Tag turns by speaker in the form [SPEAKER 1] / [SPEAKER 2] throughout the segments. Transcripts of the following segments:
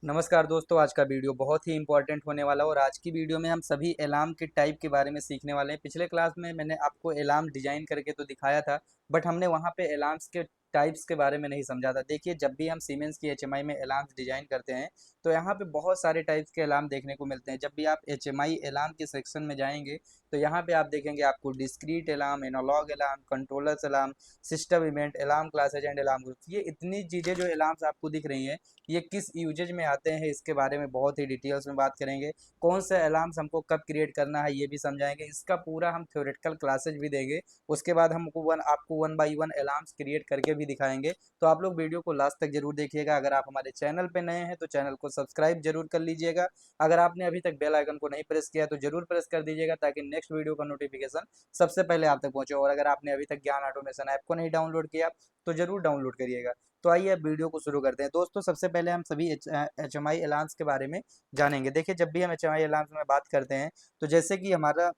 [SPEAKER 1] नमस्कार दोस्तों, आज का वीडियो बहुत ही इंपॉर्टेंट होने वाला है और आज की वीडियो में हम सभी अलार्म के टाइप के बारे में सीखने वाले हैं। पिछले क्लास में मैंने आपको अलार्म डिजाइन करके तो दिखाया था, बट हमने वहाँ पे अलार्म्स के टाइप्स के बारे में नहीं समझा था। देखिए, जब भी हम सीमेंस की एचएमआई में अलार्म्स डिजाइन करते हैं तो यहाँ पे बहुत सारे टाइप्स के अलार्म देखने को मिलते हैं। जब भी आप एचएमआई अलार्म के सेक्शन में जाएंगे तो यहाँ पे आप देखेंगे आपको discrete alarm, analogue alarm, controllers alarm, system event, alarm classes and alarm groups. ये इतनी चीज़ें जो अलार्म्स आपको दिख रही हैं, ये किस यूजेज में आते हैं इसके बारे में बहुत ही डिटेल्स में बात करेंगे। कौन से अलार्म्स हमको कब क्रिएट करना है ये भी समझाएंगे। इसका पूरा हम थ्योरेटिकल क्लासेज भी देंगे। उसके बाद हमको आपको one by one alarms create करके भी दिखाएंगे। तो आप लोग वीडियो को लास्ट तक जरूर देखिएगा। अगर आप हमारे चैनल पे नए हैं तो चैनल को सब्सक्राइब जरूर कर लीजिएगा। अगर आपने अभी तक बेल आइकन को नहीं प्रेस किया तो जरूर प्रेस कर दीजिएगा, ताकि नेक्स्ट वीडियो का नोटिफिकेशन सबसे पहले आप तक पहुंचे। और अगर आपने अभी तक ज्ञान ऑटोमेशन ऐप को नहीं डाउनलोड किया तो जरूर डाउनलोड करिएगा। तो आइए अब वीडियो को शुरू करते हैं। दोस्तों, सबसे पहले हम सभी एच एम आई अलार्म्स के बारे में जानेंगे। देखिए, जब भी हम एच एम आई अलार्म्स में बात करते हैं तो जैसे कि हमारा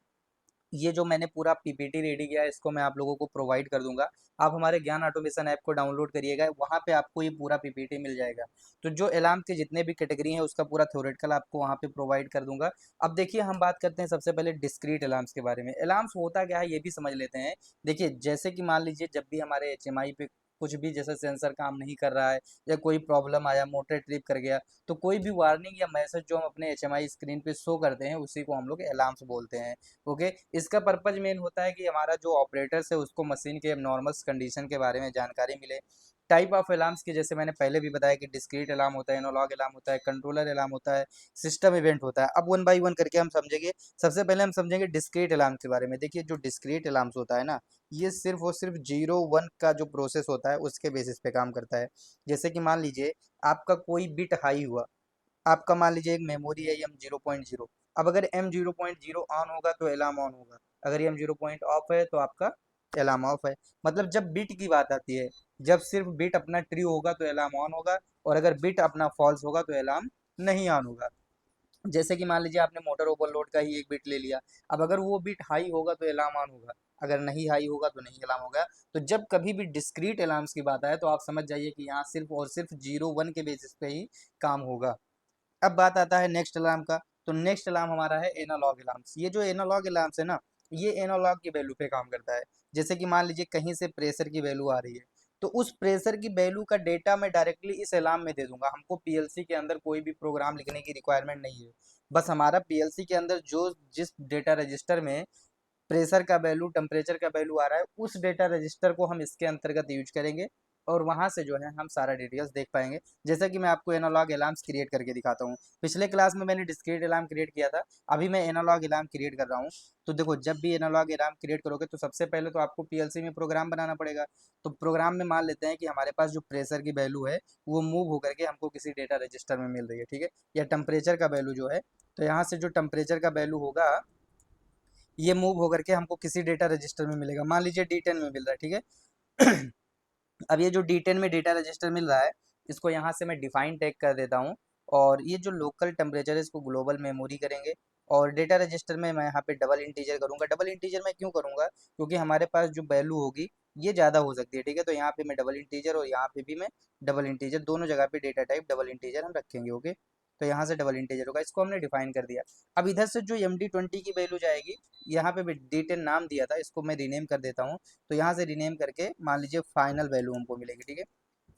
[SPEAKER 1] ये जो मैंने पूरा पीपीटी रेडी किया है, इसको मैं आप लोगों को प्रोवाइड कर दूंगा। आप हमारे ज्ञान ऑटोमेशन ऐप को डाउनलोड करिएगा, वहाँ पे आपको ये पूरा पीपीटी मिल जाएगा। तो जो अलार्म के जितने भी कैटेगरी हैं उसका पूरा थ्योरेटिकल आपको वहाँ पे प्रोवाइड कर दूंगा। अब देखिए, हम बात करते हैं सबसे पहले डिस्क्रीट अलार्म्स के बारे में। अलार्म्स होता क्या है ये भी समझ लेते हैं। देखिए, जैसे कि मान लीजिए जब भी हमारे एचएमआई पे कुछ भी जैसे सेंसर काम नहीं कर रहा है या कोई प्रॉब्लम आया, मोटर ट्रिप कर गया, तो कोई भी वार्निंग या मैसेज जो हम अपने एचएमआई स्क्रीन पे शो करते हैं उसी को हम लोग अलार्म्स बोलते हैं। ओके। इसका पर्पज मेन होता है कि हमारा जो ऑपरेटर्स है उसको मशीन के नॉर्मल्स कंडीशन के बारे में जानकारी मिले। टाइप ऑफ अलार्म्स की जैसे मैंने पहले भी बताया कि डिस्क्रीट अलार्म होता है, एनालॉग अलार्म होता है, कंट्रोलर अलार्म होता है, सिस्टम इवेंट होता है। अब वन बाई वन करके हम समझेंगे। सबसे पहले हम समझेंगे डिस्क्रीट अलार्म के बारे में। देखिए, जो डिस्क्रीट अलार्म्स होता है ना, ये सिर्फ और सिर्फ 0 1 का जो प्रोसेस होता है उसके बेसिस पे काम करता है। जैसे कि मान लीजिए आपका कोई बिट हाई हुआ, आपका मान लीजिए एक मेमोरी है M0.0। अब अगर M0.0 ऑन होगा तो अलार्म ऑन होगा, अगर M0 पॉइंट ऑफ है तो आपका अलार्म ऑफ है। मतलब जब बिट की बात आती है, जब सिर्फ बिट अपना ट्रू होगा तो अलार्म ऑन होगा, और अगर बिट अपना फॉल्स होगा तो अलार्म नहीं ऑन होगा। जैसे कि मान लीजिए आपने मोटर ओवरलोड का ही एक बिट ले लिया। अब अगर वो बिट हाई होगा तो अलार्म ऑन होगा, अगर नहीं हाई होगा तो नहीं अलार्म होगा। तो जब कभी भी डिस्क्रीट अलार्म्स की बात आए तो आप समझ जाइए कि यहाँ सिर्फ और सिर्फ 0 1 के बेसिस पे ही काम होगा। अब बात आता है नेक्स्ट अलार्म का। तो नेक्स्ट अलार्म हमारा है एनालॉग अलार्म्स। ये जो एनालॉग अलार्म्स है ना, ये एनालॉग की वैल्यू पे काम करता है। जैसे कि मान लीजिए कहीं से प्रेशर की वैल्यू आ रही है, तो उस प्रेशर की वैल्यू का डेटा मैं डायरेक्टली इस अलार्म में दे दूंगा। हमको पीएलसी के अंदर कोई भी प्रोग्राम लिखने की रिक्वायरमेंट नहीं है। बस हमारा पीएलसी के अंदर जो जिस डेटा रजिस्टर में प्रेशर का वैल्यू, टेम्परेचर का वैल्यू आ रहा है, उस डेटा रजिस्टर को हम इसके अंतर्गत यूज करेंगे, और वहां से जो है हम सारा डिटेल्स देख पाएंगे। जैसे कि मैं आपको एनालॉग अलार्म्स क्रिएट करके दिखाता हूँ। पिछले क्लास में मैंने डिस्क्रीट अलार्म क्रिएट किया था, अभी मैं एनालॉग अलार्म क्रिएट कर रहा हूँ। तो देखो, जब भी एनालॉग अलार्म क्रिएट करोगे तो सबसे पहले तो आपको पीएलसी में प्रोग्राम बनाना पड़ेगा। तो प्रोग्राम में मान लेते हैं कि हमारे पास जो प्रेशर की वैल्यू है वो मूव होकर के हमको किसी डेटा रजिस्टर में मिल रही है, ठीक है। या टेम्परेचर का वैल्यू जो है, तो यहाँ से जो टेम्परेचर का वैल्यू होगा ये मूव होकर के हमको किसी डेटा रजिस्टर में मिलेगा। मान लीजिए D10 में मिल रहा है, ठीक है। अब ये जो D10 में डेटा रजिस्टर मिल रहा है, इसको यहाँ से मैं डिफाइन टैग कर देता हूँ। और ये जो लोकल टेम्परेचर है इसको ग्लोबल मेमोरी करेंगे। और डेटा रजिस्टर में मैं यहाँ पे डबल इंटीजर करूँगा। डबल इंटीजर मैं क्यों करूँगा, क्योंकि हमारे पास जो वैल्यू होगी ये ज़्यादा हो सकती है, ठीक है। तो यहाँ पे मैं डबल इंटीजर और यहाँ पे भी मैं डबल इंटीजर, दोनों जगह पे डेटा टाइप डबल इंटीजर हम रखेंगे, ओके। तो यहाँ से डबल इंटीजर होगा, इसको हमने डिफाइन कर दिया। अब इधर से जो MD20 की वैल्यू जाएगी, यहाँ पे भी D10 नाम दिया था, इसको मैं रीनेम कर देता हूँ। तो यहाँ से रीनेम करके मान लीजिए फाइनल वैल्यू हमको मिलेगी, ठीक है।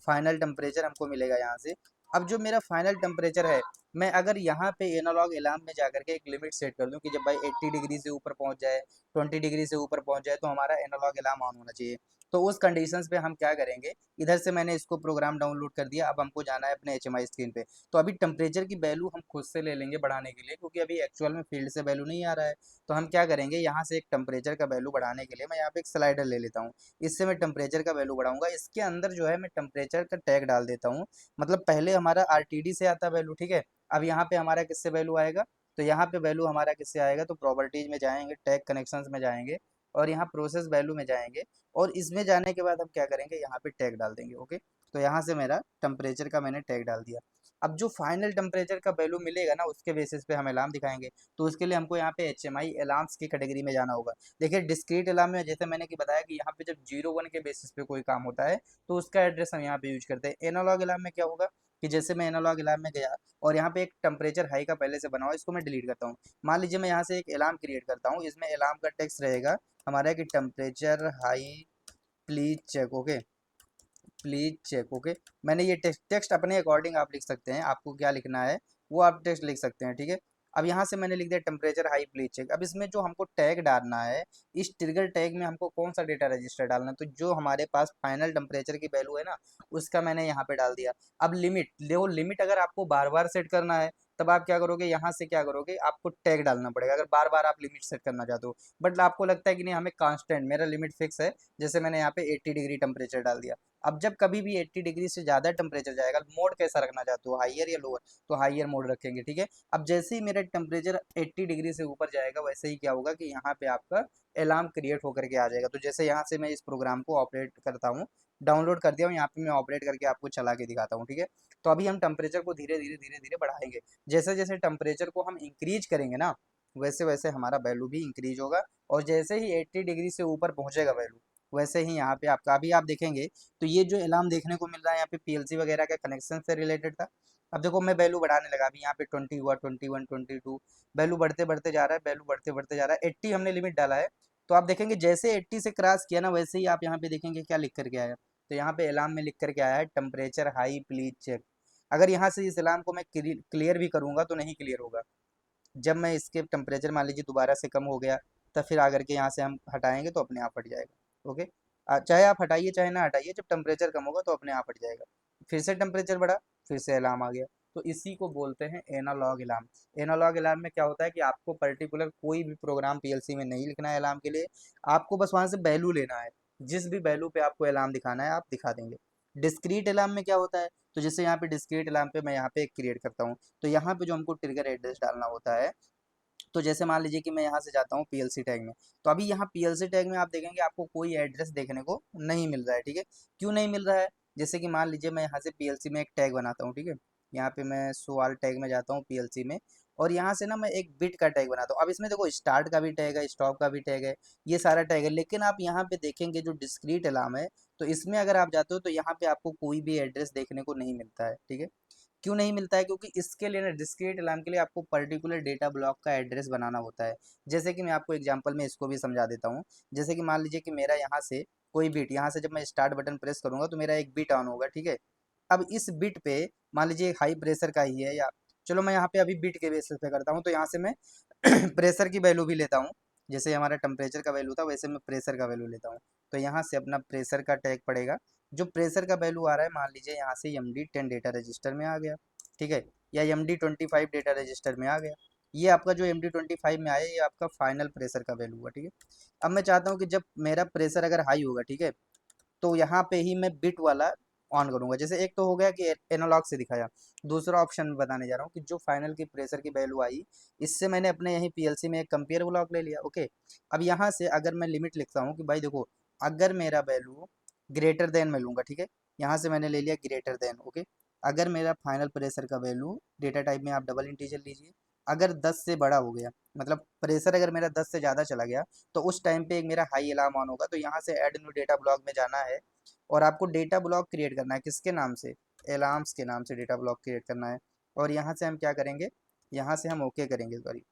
[SPEAKER 1] फाइनल टेम्परेचर हमको मिलेगा यहाँ से। अब जो मेरा फाइनल टेम्परेचर है, मैं अगर यहाँ पे एनालॉग अलार्म में जाकर के एक लिमिट सेट कर दूं कि जब भाई 80 डिग्री से ऊपर पहुंच जाए, 20 डिग्री से ऊपर पहुंच जाए, तो हमारा एनालॉग अलार्म ऑन होना चाहिए। तो उस कंडीशंस पे हम क्या करेंगे, इधर से मैंने इसको प्रोग्राम डाउनलोड कर दिया। अब हमको जाना है अपने एचएमआई स्क्रीन पे। तो अभी टेम्परेचर की वैल्यू हम खुद से ले लेंगे बढ़ाने के लिए, क्योंकि अभी एक्चुअल में फील्ड से वैल्यू नहीं आ रहा है। तो हम क्या करेंगे, यहाँ से एक टेम्परेचर का वैल्यू बढ़ाने के लिए मैं यहाँ पे एक स्लाइडर ले लेता हूँ। इससे मैं टेम्परेचर का वैल्यू बढ़ाऊंगा। इसके अंदर जो है मैं टेम्परेचर का टैग डाल देता हूँ। मतलब पहले हमारा आरटीडी से आता वैल्यू, ठीक है। अब यहाँ पे हमारा किससे वैल्यू आएगा, तो यहाँ पे वैल्यू हमारा किससे आएगा, तो प्रॉपर्टीज में जाएंगे, टैग कनेक्शंस में जाएंगे, और यहाँ प्रोसेस वैल्यू में जाएंगे। और इसमें जाने के बाद हम क्या करेंगे, यहाँ पे टैग डाल देंगे, ओके। तो यहाँ से मेरा टेम्परेचर का मैंने टैग डाल दिया। अब जो फाइनल टेम्परेचर का वैल्यू मिलेगा ना, उसके बेसिस पे हम अलार्म दिखाएंगे। तो उसके लिए हमको यहाँ पे एचएमआई अलार्म्स की कैटेगरी में जाना होगा। देखिए, डिस्क्रीट अलार्म में जैसे मैंने कि बताया कि यहाँ पे जब 0 1 के बेसिस पे कोई काम होता है तो उसका एड्रेस हम यहाँ पे यूज करते हैं। एनालॉग अलार्म में क्या होगा, कि जैसे मैं एनालॉग अलार्म में गया और यहाँ पे एक टेम्परेचर हाई का पहले से बना हुआ, इसको मैं डिलीट करता हूँ। मान लीजिए मैं यहाँ से एक अलार्म क्रिएट करता हूँ, इसमें अलार्म का टेक्स्ट रहेगा हमारा कि temperature high please check, okay, please check, okay. मैंने ये टेक्स्ट टेक्स्ट अपने अकॉर्डिंग आप लिख सकते हैं, आपको क्या लिखना है वो आप टेक्स्ट लिख सकते हैं, ठीक है। अब यहाँ से मैंने लिख दिया टेम्परेचर हाई प्लीज चेक। अब इसमें जो हमको टैग डालना है, इस ट्रिगर टैग में हमको कौन सा डेटा रजिस्टर डालना है, तो जो हमारे पास फाइनल टेम्परेचर की वैल्यू है ना, उसका मैंने यहाँ पे डाल दिया। अब लिमिट, वो लिमिट अगर आपको बार बार सेट करना है तब आप क्या करोगे, यहाँ से क्या करोगे, आपको टैग डालना पड़ेगा अगर बार बार आप लिमिट सेट करना चाहते हो। बट आपको लगता है कि नहीं, हमें कांस्टेंट, मेरा लिमिट फिक्स है, जैसे मैंने यहाँ पे 80 डिग्री टेम्परेचर डाल दिया। अब जब कभी भी 80 डिग्री से ज़्यादा टेम्परेचर जाएगा, मोड कैसा रखना चाहते हो, हाइयर या लोअर, तो हाइयर मोड रखेंगे, ठीक है। अब जैसे ही मेरा टेम्परेचर 80 डिग्री से ऊपर जाएगा, वैसे ही क्या होगा कि यहाँ पे आपका अलार्म क्रिएट होकर के आ जाएगा। तो जैसे यहाँ से मैं इस प्रोग्राम को ऑपरेट करता हूँ, डाउनलोड कर दिया हूँ, यहाँ पे मैं ऑपरेट करके आपको चला के दिखाता हूँ, ठीक है। तो अभी हम टेम्परेचर को धीरे धीरे धीरे धीरे बढ़ाएंगे। जैसे जैसे टेम्परेचर को हम इंक्रीज करेंगे ना, वैसे वैसे हमारा वैल्यू भी इंक्रीज होगा, और जैसे ही 80 डिग्री से ऊपर पहुंचेगा वैल्यू, वैसे ही यहाँ पे आपका, अभी आप देखेंगे तो ये जो अलार्म देखने को मिल रहा है यहाँ पे पीएलसी वगैरह के कनेक्शन से रिलेटेड था। अब देखो मैं वैल्यू बढ़ाने लगा, अभी यहाँ पे 20 हुआ, 21, 22, वैल्यू बढ़ते बढ़ते जा रहा है, वैल्यू बढ़ते बढ़ते जा रहा है, 80 हमने लिमिट डाला है। तो आप देखेंगे जैसे 80 से क्रॉस किया ना, वैसे ही आप यहाँ पे देखेंगे क्या लिख करके आया, तो यहाँ पे अलार्म में लिख करके आया है टेम्परेचर हाई प्लीज चेक। अगर यहाँ से इस अलार्म को मैं क्लियर भी करूंगा तो नहीं क्लियर होगा। जब मैं इसके टेम्परेचर मान लीजिए दोबारा से कम हो गया, तब फिर आकर के यहाँ से हम हटाएंगे तो अपने आप हट जाएगा, ओके। चाहे आप हटाइए चाहे ना हटाइए, जब टेम्परेचर कम होगा तो अपने आप हट जाएगा। फिर से टेम्परेचर बढ़ा, फिर से अलार्म आ गया। तो इसी को बोलते हैं एनालॉग अलार्म। एनालॉग अलार्म में क्या होता है कि आपको पर्टिकुलर कोई भी प्रोग्राम पीएलसी में नहीं लिखना है अलार्म के लिए, आपको बस वहां से वैल्यू लेना है, जिस भी वैल्यू पे आपको अलार्म दिखाना है आप दिखा देंगे। डिस्क्रीट अलार्म में क्या होता है, तो जैसे यहाँ पे डिस्क्रीट अलार्म पे मैं यहाँ पे एक क्रिएट करता हूँ, तो यहाँ पे जो हमको ट्रिगर एड्रेस डालना होता है, तो जैसे मान लीजिए कि मैं यहाँ से जाता हूँ पीएलसी टैग में, तो अभी यहाँ पीएलसी टैग में आप देखेंगे आपको कोई एड्रेस देखने को नहीं मिल रहा है, ठीक है। क्यों नहीं मिल रहा है, जैसे कि मान लीजिए मैं यहाँ से पीएलसी में एक टैग बनाता हूँ, ठीक है। यहाँ पे मैं सवाल टैग में जाता हूँ पीएलसी में, और यहाँ से ना मैं एक बिट का टैग बनाता हूँ। अब इसमें देखो स्टार्ट का भी टैग है, स्टॉप का भी टैग है, ये सारा टैग है, लेकिन आप यहाँ पे देखेंगे जो डिस्क्रीट अलार्म है, तो इसमें अगर आप जाते हो तो यहाँ पे आपको कोई भी एड्रेस देखने को नहीं मिलता है, ठीक है। क्यों नहीं मिलता है, क्योंकि इसके लिए ना डिस्क्रीट अलार्म के लिए आपको पर्टिकुलर डेटा ब्लॉक का एड्रेस बनाना होता है। जैसे कि मैं आपको एग्जांपल में इसको भी समझा देता हूँ। जैसे कि मान लीजिए कि मेरा यहाँ से कोई बिट, यहाँ से जब मैं स्टार्ट बटन प्रेस करूंगा तो मेरा एक बिट ऑन होगा, ठीक है। अब इस बिट पे मान लीजिए हाई प्रेशर का ही है, या चलो मैं यहाँ पे अभी बिट के बेसिस पे करता हूँ, तो यहाँ से मैं प्रेशर की वैल्यू भी लेता हूँ। जैसे हमारा टेम्परेचर का वैल्यू था, वैसे मैं प्रेशर का वैल्यू लेता हूँ। तो यहाँ से अपना प्रेशर का टैग पड़ेगा, जो प्रेशर का वैल्यू आ रहा है, मान लीजिए यहाँ से MD10 डेटा रजिस्टर में आ गया, ठीक है, या MD25 डेटा रजिस्टर में आ गया। ये आपका जो MD25 में आया, ये आपका फाइनल प्रेशर का वैल्यू हुआ, ठीक है। अब मैं चाहता हूँ कि जब मेरा प्रेशर अगर हाई होगा, ठीक है, तो यहाँ पे ही मैं बिट वाला ऑन करूंगा। जैसे एक तो हो गया कि एनालॉग से दिखाया, दूसरा ऑप्शन बताने जा रहा हूँ कि जो फाइनल की प्रेशर की वैल्यू आई, इससे मैंने अपने यही पीएलसी में एक कंपेयर ब्लॉक ले लिया, ओके। अब यहाँ से अगर मैं लिमिट लिखता हूँ कि भाई देखो, अगर मेरा वैल्यू ग्रेटर देन मैं लूंगा, ठीक है, यहाँ से मैंने ले लिया ग्रेटर देन, ओके। अगर मेरा फाइनल प्रेशर का वैल्यू, डेटा टाइप में आप डबल इंटीजर लीजिए, अगर 10 से बड़ा हो गया, मतलब प्रेशर अगर मेरा 10 से ज़्यादा चला गया, तो उस टाइम पे एक मेरा हाई अलार्म ऑन होगा। तो यहाँ से ऐड न्यू डेटा ब्लॉक में जाना है, और आपको डेटा ब्लॉक क्रिएट करना है, किसके नाम से, अलार्म्स के नाम से डेटा ब्लॉक क्रिएट करना है। और यहाँ से हम क्या करेंगे, यहाँ से हम ओके करेंगे, सॉरी,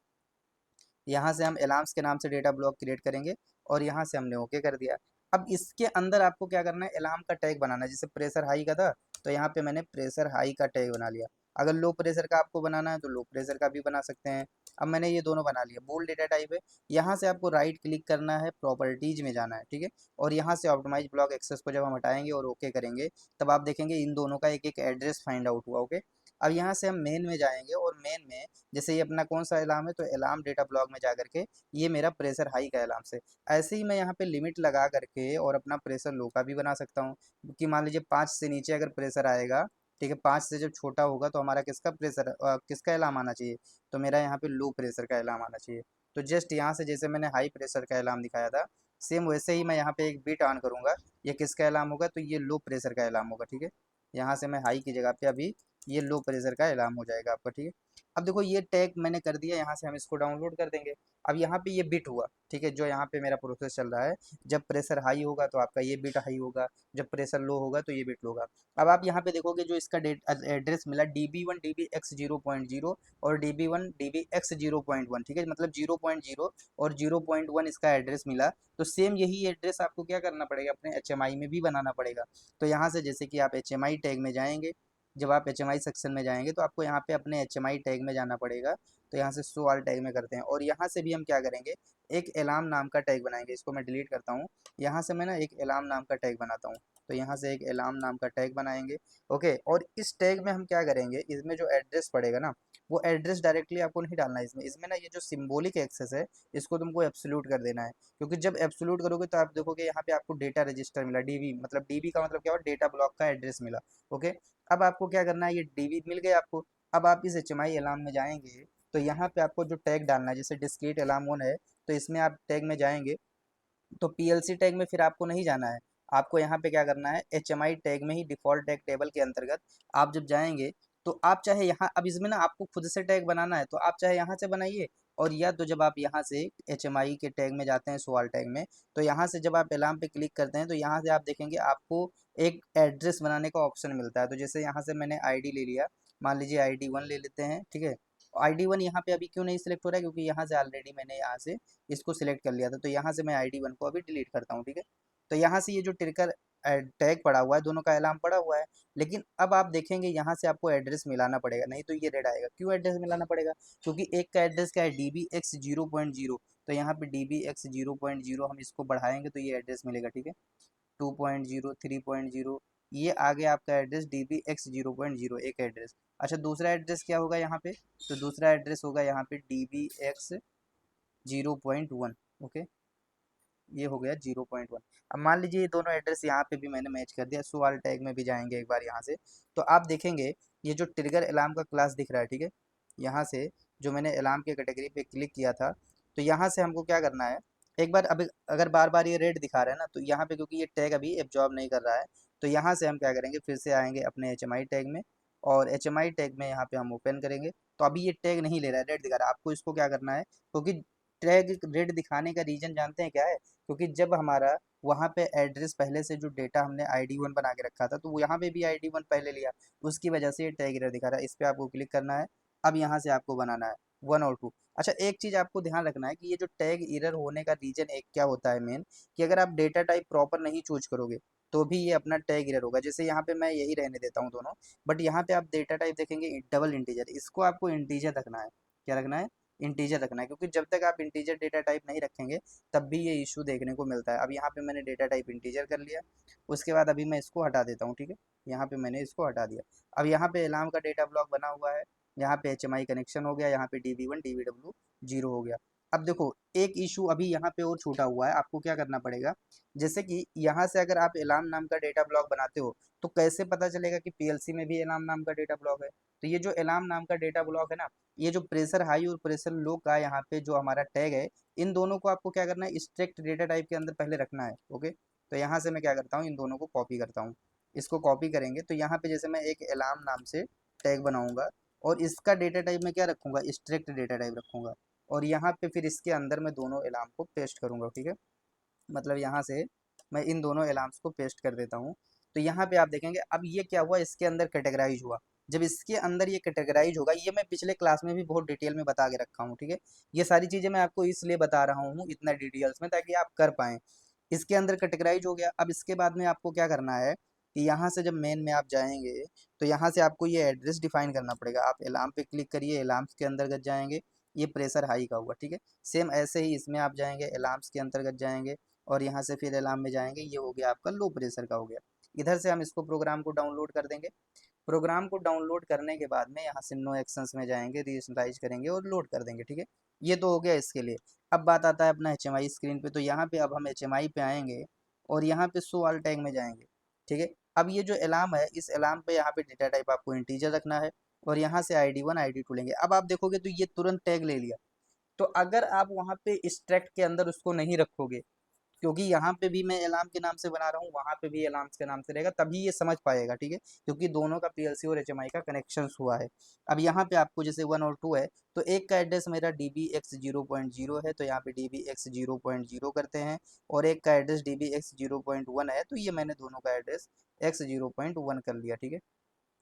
[SPEAKER 1] यहाँ से हम अलार्म्स के नाम से डेटा ब्लॉक क्रिएट करेंगे, और यहाँ से हमने ओके कर दिया। अब इसके अंदर आपको क्या करना है, अलार्म का टैग बनाना है। जैसे प्रेशर हाई का था, तो यहाँ पे मैंने प्रेशर हाई का टैग बना लिया। अगर लो प्रेशर का आपको बनाना है तो लो प्रेशर का भी बना सकते हैं। अब मैंने ये दोनों बना लिया, बोल्ड डेटा टाइप है। यहाँ से आपको राइट क्लिक करना है, प्रॉपर्टीज में जाना है, ठीक है। और यहाँ से ऑप्टिमाइज ब्लॉक एक्सेस को जब हम हटाएंगे और ओके करेंगे, तब आप देखेंगे इन दोनों का एक एक एड्रेस फाइंड आउट हुआ, ओके। अब यहाँ से हम मेन में जाएंगे, और मेन में जैसे ये अपना कौन सा अलार्म है, तो अलार्म डेटा ब्लॉक में जा करके ये मेरा प्रेशर हाई का अलार्म से, ऐसे ही मैं यहाँ पे लिमिट लगा करके और अपना प्रेशर लो का भी बना सकता हूँ। कि मान लीजिए 5 से नीचे अगर प्रेशर आएगा, ठीक है, 5 से जब छोटा होगा तो हमारा किसका प्रेशर, किसका अलार्म आना चाहिए, तो मेरा यहाँ पे लो प्रेशर का अलार्म आना चाहिए। तो जस्ट यहाँ से जैसे मैंने हाई प्रेशर का अलार्म दिखाया था, सेम वैसे ही मैं यहाँ पे एक बीट ऑन करूँगा, ये किसका अलार्म होगा, तो ये लो प्रेशर का अलार्म होगा, ठीक है। यहाँ से मैं हाई की जगह पे अभी ये लो प्रेशर का अलार्म हो जाएगा आपका, ठीक है। अब देखो ये टैग मैंने कर दिया, यहाँ से हम इसको डाउनलोड कर देंगे। अब यहाँ पे ये बिट हुआ, ठीक है, जो यहाँ पे मेरा प्रोसेस चल रहा है। जब प्रेशर हाई होगा तो आपका ये बिट हाई होगा, जब प्रेशर लो होगा तो ये बिट लो होगा। अब आप यहाँ पे देखोगे जो इसका एड्रेस मिला DB1 DBX 0.0 और DB1 DBX 0.1, ठीक है, मतलब 0.0 और 0.1 इसका एड्रेस मिला। तो सेम यही एड्रेस आपको क्या करना पड़ेगा, अपने HMI में भी बनाना पड़ेगा। तो यहाँ से जैसे कि आप HMI टैग में जाएंगे, जब आप HMI सेक्शन में जाएंगे तो आपको यहाँ पे अपने HMI टैग में जाना पड़ेगा। तो यहाँ से शो ऑल टैग में करते हैं, और यहाँ से भी हम क्या करेंगे, एक अलार्म नाम का टैग बनाएंगे। इसको मैं डिलीट करता हूँ। यहाँ से मैं ना एक अलार्म नाम का टैग बनाता हूँ। तो यहाँ से एक अलार्म नाम का टैग बनाएंगे। ओके, और इस टैग में हम क्या करेंगे, इसमें जो एड्रेस पड़ेगा ना, वो एड्रेस डायरेक्टली आपको नहीं डालना है इसमें। इसमें ना ये जो सिंबॉलिक एक्सेस है, इसको तुमको एब्सोल्यूट कर देना है। क्योंकि जब एब्सोल्यूट करोगे तो आप देखोगे यहाँ पे आपको डेटा रजिस्टर मिला, डीबी, मतलब डीबी का मतलब क्या हुआ, डेटा ब्लॉक का एड्रेस मिला। ओके, अब आपको क्या करना है, ये डीबी मिल गया आपको। अब आप इस HMI अलार्म में जाएंगे, तो यहाँ पे आपको जो टैग डालना है, जैसे डिस्क्रीट अलार्म ऑन है, तो इसमें आप टैग में जाएंगे। तो PLC टैग में फिर आपको नहीं जाना है, आपको यहाँ पे क्या करना है, HMI टैग में ही डिफॉल्ट टैग टेबल के अंतर्गत आप जब जाएंगे, तो आप चाहे यहाँ, अब इसमें ना आपको खुद से टैग बनाना है तो आप चाहे यहाँ से बनाइए, और या तो जब आप यहाँ से HMI के टैग में जाते हैं, सवाल टैग में, तो यहाँ से जब आप अलार्म पे क्लिक करते हैं तो यहाँ से आप देखेंगे आपको एक एड्रेस बनाने का ऑप्शन मिलता है। तो जैसे यहाँ से मैंने ID ले लिया, मान लीजिए ID1 ले लेते हैं, ठीक है। ID1 यहाँ पे अभी क्यों नहीं सिलेक्ट हो रहा है, क्योंकि यहाँ से ऑलरेडी मैंने यहाँ से इसको सिलेक्ट कर लिया था। तो यहाँ से मैं ID1 को अभी डिलीट करता हूँ, ठीक है। तो यहाँ से ये जो ट्रिगर टैग पड़ा हुआ है, दोनों का अलार्म पड़ा हुआ है। लेकिन अब आप देखेंगे यहाँ से आपको एड्रेस मिलाना पड़ेगा, नहीं तो ये रेड आएगा। क्यों एड्रेस मिलाना पड़ेगा, क्योंकि एक का एड्रेस क्या है, DBX 0.0। तो यहाँ पे DBX 0.0 हम इसको बढ़ाएंगे तो ये एड्रेस मिलेगा, ठीक है। 2.0, 3.0, ये आ गया आपका एड्रेस DBX 0.0, एक एड्रेस। अच्छा, दूसरा एड्रेस क्या होगा यहाँ पे, तो दूसरा एड्रेस होगा यहाँ पे DBX 0.1। ओके, ये हो गया 0.1। अब मान लीजिए ये दोनों एड्रेस यहाँ पे भी मैंने मैच कर दिया। सो ऑल टैग में भी जाएंगे एक बार यहाँ से, तो आप देखेंगे ये जो ट्रिगर अलार्म का क्लास दिख रहा है, ठीक है। यहाँ से जो मैंने अलार्म के कैटेगरी पे क्लिक किया था, तो यहाँ से हमको क्या करना है, एक बार अभी अगर बार बार ये रेड दिखा रहा है ना, तो यहाँ पे क्योंकि ये टैग अभी एब्जॉर्ब नहीं कर रहा है, तो यहाँ से हम क्या करेंगे, फिर से आएंगे अपने HMI टैग में, और HMI टैग में यहाँ पे हम ओपन करेंगे। तो अभी ये टैग नहीं ले रहा है, रेड दिखा रहा है। आपको इसको क्या करना है, क्योंकि टैग रेड दिखाने का रीजन जानते हैं क्या है, क्योंकि जब हमारा वहाँ पे एड्रेस पहले से जो डेटा हमने ID1 बना के रखा था, तो वो यहाँ पे भी ID1 पहले लिया, उसकी वजह से ये टैग एरर दिखा रहा है। इस पे आपको क्लिक करना है। अब यहाँ से आपको बनाना है 1 और 2। अच्छा, एक चीज़ आपको ध्यान रखना है कि ये जो टैग एरर होने का रीजन एक क्या होता है मेन, कि अगर आप डेटा टाइप प्रॉपर नहीं चूज करोगे तो भी ये अपना टैग एरर होगा। जैसे यहाँ पे मैं यही रहने देता हूँ दोनों, बट यहाँ पे आप डेटा टाइप देखेंगे डबल इंटीजर, इसको आपको इंटीजर रखना है। क्या रखना है, इंटीजर रखना है, क्योंकि जब तक आप इंटीजर डेटा टाइप नहीं रखेंगे तब भी ये इशू देखने को मिलता है। अब यहाँ पे मैंने डेटा टाइप इंटीजर कर लिया, उसके बाद अभी मैं इसको हटा देता हूँ, ठीक है। यहाँ पे मैंने इसको हटा दिया। अब यहाँ पे अलार्म का डेटा ब्लॉक बना हुआ है, यहाँ पे HMI कनेक्शन हो गया, यहाँ पे DB1 DBW 0 हो गया। अब देखो एक इशू अभी यहाँ पे और छूटा हुआ है, आपको क्या करना पड़ेगा, जैसे कि यहाँ से अगर आप अलार्म नाम का डेटा ब्लॉक बनाते हो, तो कैसे पता चलेगा कि PLC में भी अलार्म नाम का डेटा ब्लॉक है। तो ये जो अलार्म नाम का डेटा ब्लॉक है ना, ये जो प्रेशर हाई और प्रेशर लो का यहाँ पे जो हमारा टैग है, इन दोनों को आपको क्या करना है, स्ट्रिक्ट डेटा टाइप के अंदर पहले रखना है। ओके, तो यहाँ से मैं क्या करता हूँ, इन दोनों को कॉपी करता हूँ। इसको कॉपी करेंगे तो यहाँ पे जैसे मैं एक अलार्म नाम से टैग बनाऊंगा, और इसका डेटा टाइप में क्या रखूंगा, स्ट्रिक्ट डेटा टाइप रखूंगा, और यहाँ पे फिर इसके अंदर मैं दोनों अलार्म को पेस्ट करूंगा, ठीक है। मतलब यहाँ से मैं इन दोनों अलार्म्स को पेस्ट कर देता हूँ। तो यहाँ पे आप देखेंगे अब ये क्या हुआ, इसके अंदर कैटेगराइज हुआ। जब इसके अंदर ये कैटेगराइज होगा, ये मैं पिछले क्लास में भी बहुत डिटेल में बता के रखा हूँ, ठीक है। ये सारी चीज़ें मैं आपको इसलिए बता रहा हूँ इतना डिटेल्स में, ताकि आप कर पाएँ। इसके अंदर कैटेगराइज हो गया। अब इसके बाद में आपको क्या करना है कि यहाँ से जब मेन में आप जाएंगे, तो यहाँ से आपको ये एड्रेस डिफाइन करना पड़ेगा। आप अलार्म पे क्लिक करिए, अलार्म्स के अंतर्गत जाएंगे, ये प्रेशर हाई का हुआ, ठीक है। सेम ऐसे ही इसमें आप जाएंगे, अलार्म्स के अंतर्गत जाएंगे, और यहाँ से फिर अलार्म में जाएंगे, ये हो गया आपका लो प्रेशर का हो गया। इधर से हम इसको प्रोग्राम को डाउनलोड कर देंगे। प्रोग्राम को डाउनलोड करने के बाद में यहाँ से नो एक्शंस में जाएंगे, रीइनिशियलाइज करेंगे और लोड कर देंगे, ठीक है। ये तो हो गया इसके लिए। अब बात आता है अपना HMI स्क्रीन पे। तो यहाँ पे अब हम HMI पे आएंगे, और यहाँ पे शो ऑल टैग में जाएंगे, ठीक है। अब ये जो अलार्म है, इस अलार्म पे यहाँ पे डेटा टाइप आपको इंटीजर रखना है, और यहाँ से ID1 ID2 लेंगे। अब आप देखोगे तो ये तुरंत टैग ले लिया। तो अगर आप वहाँ पे स्ट्रैक्ट के अंदर उसको नहीं रखोगे, क्योंकि यहाँ पे भी मैं अलार्म के नाम से बना रहा हूँ, वहाँ पे भी अलार्म्स के नाम से रहेगा, तभी ये समझ पाएगा, ठीक है, क्योंकि दोनों का पीएलसी और एचएमआई का कनेक्शन हुआ है। अब यहाँ पे आपको जैसे 1 और 2 है, तो एक का एड्रेस मेरा DBX 0.0 है, तो यहाँ पे DBX 0.0 करते हैं, और एक का एड्रेस DBX 0.1 है, तो ये मैंने दोनों का एड्रेस X 0.1 कर लिया, ठीक है,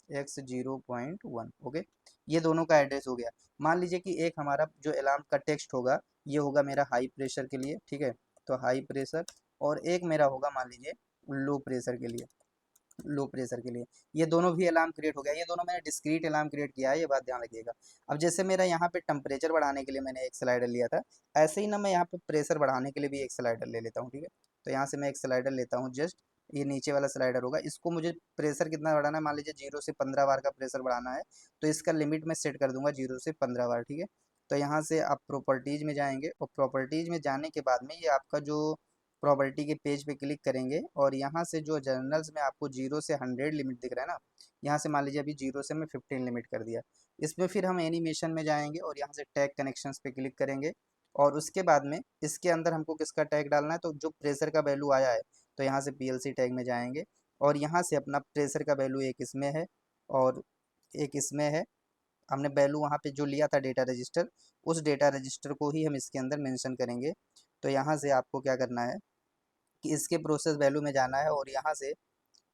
[SPEAKER 1] X 0.1, ओके। ये दोनों का एड्रेस हो गया। मान लीजिए कि एक हमारा जो अलार्म का टेक्स्ट होगा, ये होगा मेरा हाई प्रेशर के लिए, ठीक है, तो हाई प्रेशर, और एक मेरा होगा मान लीजिए लो प्रेशर के लिए, लो प्रेशर के लिए। ये दोनों भी अलार्म क्रिएट हो गया, ये दोनों मैंने डिस्क्रीट अलार्म क्रिएट किया है, ये बात ध्यान रखिएगा। अब जैसे मेरा यहाँ पे टेम्परेचर बढ़ाने के लिए मैंने एक स्लाइडर लिया था, ऐसे ही ना मैं यहाँ पे प्रेशर बढ़ाने के लिए भी एक स्लाइडर ले लेता हूँ, ठीक है। तो यहाँ से मैं एक स्लाइडर लेता हूँ, जस्ट ये नीचे वाला स्लाइडर होगा, इसको मुझे प्रेशर कितना बढ़ाना है, मान लीजिए 0 से 15 बार का प्रेशर बढ़ाना है, तो इसका लिमिट मैं सेट कर दूंगा 0 से 15 बार, ठीक है। तो यहाँ से आप प्रॉपर्टीज में जाएंगे, और प्रॉपर्टीज में जाने के बाद में ये आपका जो प्रॉपर्टी के पेज पे क्लिक करेंगे, और यहाँ से जो जर्नल्स में आपको 0 से 100 लिमिट दिख रहा है ना, यहाँ से मान लीजिए अभी 0 से मैं 15 लिमिट कर दिया। इसमें फिर हम एनिमेशन में जाएंगे, और यहाँ से टैग कनेक्शंस पे क्लिक करेंगे, और उसके बाद में इसके अंदर हमको किसका टैग डालना है, तो जो प्रेशर का वैल्यू आया है, तो यहाँ से पीएलसी टैग में जाएंगे, और यहाँ से अपना प्रेशर का वैल्यू एक इसमें है और एक इसमें है। हमने वैल्यू वहाँ पे जो लिया था डेटा रजिस्टर, उस डेटा रजिस्टर को ही हम इसके अंदर मेंशन करेंगे। तो यहाँ से आपको क्या करना है कि इसके प्रोसेस वैल्यू में जाना है, और यहाँ से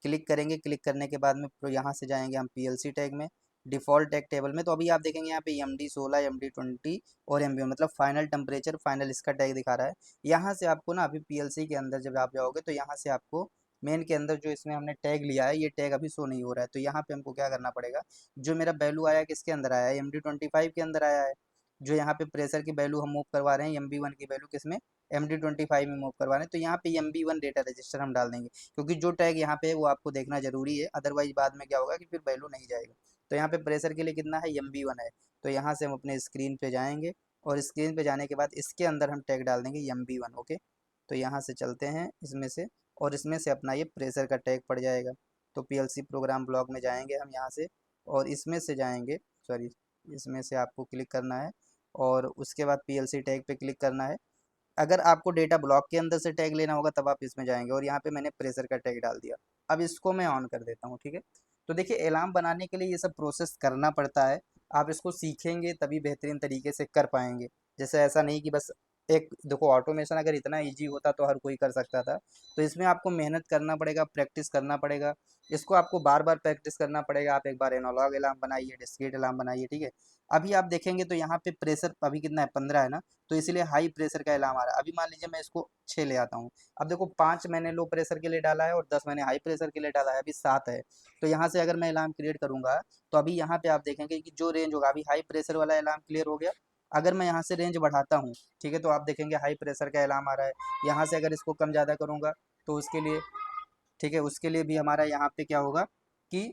[SPEAKER 1] क्लिक करेंगे। क्लिक करने के बाद में यहाँ से जाएंगे हम पीएलसी टैग में, डिफ़ॉल्ट टैग टेबल में। तो अभी आप देखेंगे यहाँ पे MD16, MD20 और MB, मतलब फाइनल टेम्परेचर, फाइनल इसका टैग दिखा रहा है। यहाँ से आपको ना अभी पीएलसी के अंदर जब आप जाओगे, तो यहाँ से आपको मेन के अंदर जो इसमें हमने टैग लिया है, ये टैग अभी शो नहीं हो रहा है। तो यहाँ पे हमको क्या करना पड़ेगा, जो मेरा वैल्यू आया किसके अंदर आया है, MD25 के अंदर आया है। जो यहाँ पे प्रेशर की वैल्यू हम मूव करवा रहे हैं, MB1 की वैल्यू किसमें, MD25 में मूव करवा रहे हैं, तो यहाँ पे MB1 डेटा रजिस्टर हम डाल देंगे, क्योंकि जो टैग यहाँ पे है वो आपको देखना जरूरी है, अदरवाइज बाद में क्या होगा कि फिर वैल्यू नहीं जाएगा। तो यहाँ पे प्रेशर के लिए कितना है, MB1 है। तो यहाँ से हम अपने स्क्रीन पे जाएंगे, और स्क्रीन पे जाने के बाद इसके अंदर हम टैग डाल देंगे MB1, ओके। तो यहाँ से चलते हैं इसमें से, और इसमें से अपना ये प्रेशर का टैग पड़ जाएगा। तो पीएलसी प्रोग्राम ब्लॉक में जाएंगे हम यहाँ से, और इसमें से जाएंगे, सॉरी, इसमें से आपको क्लिक करना है, और उसके बाद पीएलसी टैग पे क्लिक करना है। अगर आपको डेटा ब्लॉक के अंदर से टैग लेना होगा, तब आप इसमें जाएंगे, और यहाँ पे मैंने प्रेशर का टैग डाल दिया। अब इसको मैं ऑन कर देता हूँ, ठीक है। तो देखिए, अलार्म बनाने के लिए ये सब प्रोसेस करना पड़ता है। आप इसको सीखेंगे तभी बेहतरीन तरीके से कर पाएंगे। जैसे ऐसा नहीं कि बस एक देखो, ऑटोमेशन अगर इतना इजी होता तो हर कोई कर सकता था। तो इसमें आपको मेहनत करना पड़ेगा, प्रैक्टिस करना पड़ेगा। इसको आपको बार बार प्रैक्टिस करना पड़ेगा। आप एक बार एनालॉग अलार्म बनाइए, डिस्क्रीट अलार्म बनाइए, ठीक है। अभी आप देखेंगे तो यहाँ पे प्रेशर अभी कितना है, 15 है ना, तो इसीलिए हाई प्रेशर का अलार्म आ रहा है। अभी मान लीजिए मैं इसको 6 ले आता हूँ। अब देखो, 5 मैंने लो प्रेशर के लिए डाला है, और 10 मैंने हाई प्रेशर के लिए डाला है, अभी 7 है। तो यहाँ से अगर मैं अलार्म क्रिएट करूंगा, तो अभी यहाँ पे आप देखेंगे कि जो रेंज होगा, अभी हाई प्रेशर वाला अलार्म क्लियर हो गया। अगर मैं यहाँ से रेंज बढ़ाता हूँ, ठीक है, तो आप देखेंगे हाई प्रेशर का अलार्म आ रहा है। यहाँ से अगर इसको कम ज़्यादा करूँगा, तो उसके लिए, ठीक है, उसके लिए भी हमारा यहाँ पे क्या होगा कि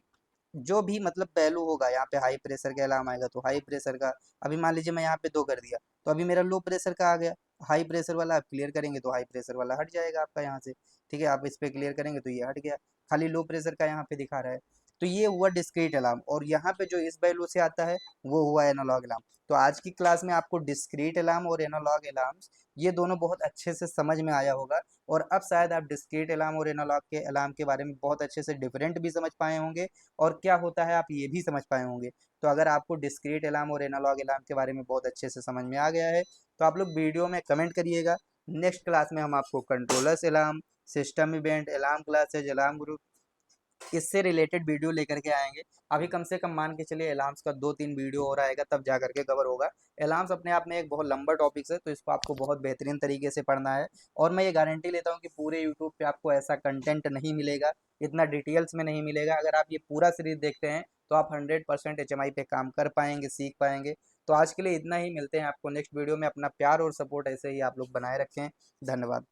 [SPEAKER 1] जो भी मतलब वैल्यू होगा, यहाँ पे हाई प्रेशर का अलार्म आएगा, तो हाई प्रेशर का, अभी मान लीजिए मैं यहाँ पे 2 कर दिया, तो अभी मेरा लो प्रेशर का आ गया। हाई प्रेशर वाला आप क्लियर करेंगे तो हाई प्रेशर वाला हट जाएगा आपका यहाँ से, ठीक है। आप इस पे क्लियर करेंगे तो ये हट गया, खाली लो प्रेशर का यहाँ पे दिखा रहा है। तो ये हुआ डिस्क्रीट अलार्म, और यहाँ पे जो इस वैल्यू से आता है वो हुआ एनालॉग अलार्म। तो आज की क्लास में आपको डिस्क्रीट अलार्म और एनालॉग अलार्म, ये दोनों बहुत अच्छे से समझ में आया होगा, और अब शायद आप डिस्क्रीट अलार्म और एनालॉग के अलार्म के बारे में बहुत अच्छे से डिफरेंट भी समझ पाए होंगे, और क्या होता है आप ये भी समझ पाए होंगे। तो अगर आपको डिस्क्रीट अलार्म और एनालॉग अलार्म के बारे में बहुत अच्छे से समझ में आ गया है, तो आप लोग वीडियो में कमेंट करिएगा। नेक्स्ट क्लास में हम आपको controllers alarm, system event, alarm classes, alarm group, इससे रिलेटेड वीडियो लेकर के आएंगे। अभी कम से कम मान के चलिए अलार्म्स का 2-3 वीडियो और आएगा, तब जा करके कवर होगा। अलार्म्स अपने आप में एक बहुत लंबा टॉपिक है, तो इसको आपको बहुत बेहतरीन तरीके से पढ़ना है, और मैं ये गारंटी लेता हूँ कि पूरे यूट्यूब पे आपको ऐसा कंटेंट नहीं मिलेगा, इतना डिटेल्स में नहीं मिलेगा। अगर आप ये पूरा सीरीज देखते हैं, तो आप 100% HMI पे काम कर पाएंगे, सीख पाएंगे। तो आज के लिए इतना ही, मिलते हैं आपको नेक्स्ट वीडियो में। अपना प्यार और सपोर्ट ऐसे ही आप लोग बनाए रखें। धन्यवाद।